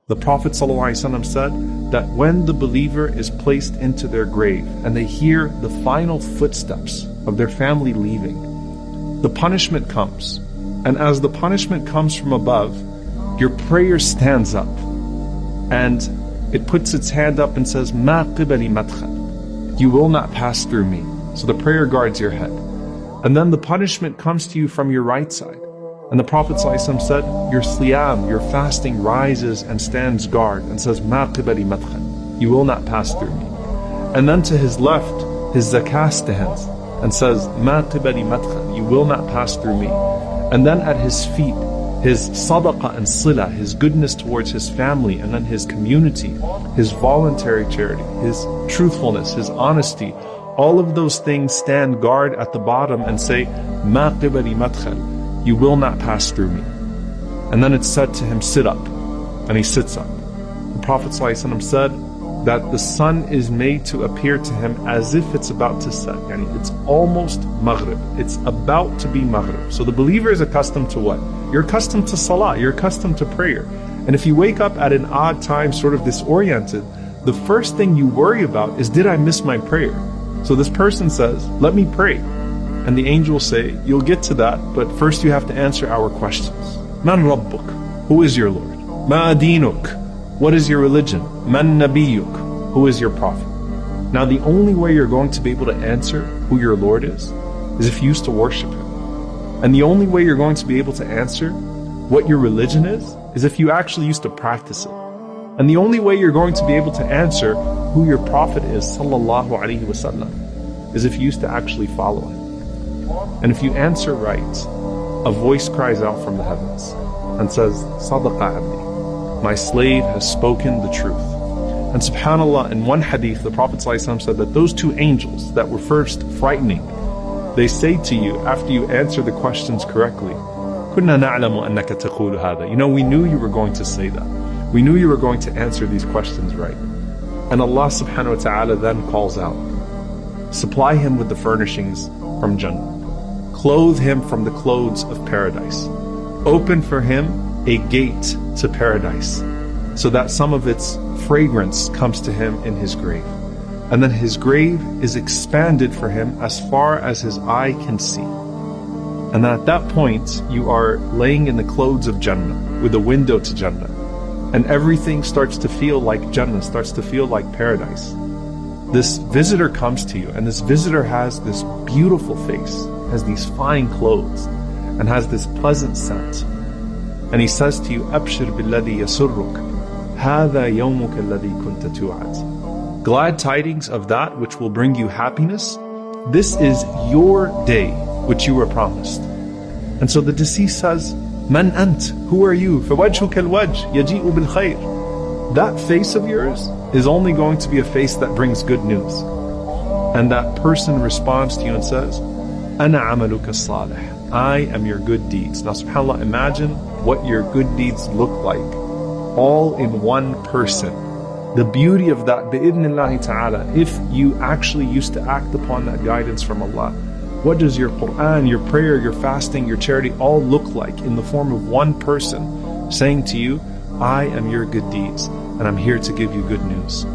The Prophet ﷺ said that when the believer is placed into their grave and they hear the final footsteps of their family leaving, the punishment comes. And as the punishment comes from above, your prayer stands up and it puts its hand up and says, "Ma qibali madkhal." You will not pass through me. So the prayer guards your head. And then the punishment comes to you from your right side. And the Prophet ﷺ said, your siyam, your fasting rises and stands guard and says, "Ma qibali madkhal." You will not pass through me. And then to his left, his zakah stands and says, "Ma qibali madkhal." You will not pass through me. And then at his feet, his sadaqah and sila, his goodness towards his family and then his community, his voluntary charity, his truthfulness, his honesty, all of those things stand guard at the bottom and say, "Ma qibali madkhal." You will not pass through me. And then it's said to him, "Sit up." And he sits up. The Prophet ﷺ said that the sun is made to appear to him as if it's about to set. Yani it's almost Maghrib. It's about to be Maghrib. So the believer is accustomed to what? You're accustomed to salah. You're accustomed to prayer. And if you wake up at an odd time, sort of disoriented, the first thing you worry about is, did I miss my prayer? So this person says, "Let me pray." And the angels say, "You'll get to that, but first you have to answer our questions. Man Rabbuk? Who is your Lord? Ma dinuk? What is your religion? Man Nabiyuk? Who is your prophet?" Now the only way you're going to be able to answer who your Lord is if you used to worship Him. And the only way you're going to be able to answer what your religion is if you actually used to practice it. And the only way you're going to be able to answer who your prophet is, sallallahu alaihi wasallam, is if you used to actually follow him. And if you answer right, a voice cries out from the heavens and says, "Sadaqa abdi, my slave has spoken the truth." And subhanAllah, in one hadith, the Prophet ﷺ said that those two angels that were first frightening, they say to you after you answer the questions correctly, "Kunna na'lamu annaka taqulu hadha." You know, we knew you were going to say that. We knew you were going to answer these questions right. And Allah subhanahu wa ta'ala then calls out, supply him with the furnishings from Jannah. Clothe him from the clothes of paradise. Open for him a gate to paradise, so that some of its fragrance comes to him in his grave. And then his grave is expanded for him as far as his eye can see. And then at that point, you are laying in the clothes of Jannah, with a window to Jannah. And everything starts to feel like Jannah, starts to feel like paradise. This visitor comes to you, and this visitor has this beautiful face, has these fine clothes, and has this pleasant scent. And he says to you, "Abshir billadhi yasurruk, hadha yawmuka alladhi kunta tu'ad." Glad tidings of that which will bring you happiness. This is your day which you were promised. And so the deceased says, "Man ant? Who are you? فَوَجْهُكَ الْوَجْهِ يَجِيءُ بِالْخَيْرِ." That face of yours is only going to be a face that brings good news. And that person responds to you and says, "Ana amaluka salih." I am your good deeds. Now subhanAllah, imagine what your good deeds look like, all in one person. The beauty of that, bi'idhnillahi ta'ala, if you actually used to act upon that guidance from Allah. What does your Quran, your prayer, your fasting, your charity all look like in the form of one person saying to you, "I am your good deeds, and I'm here to give you good news."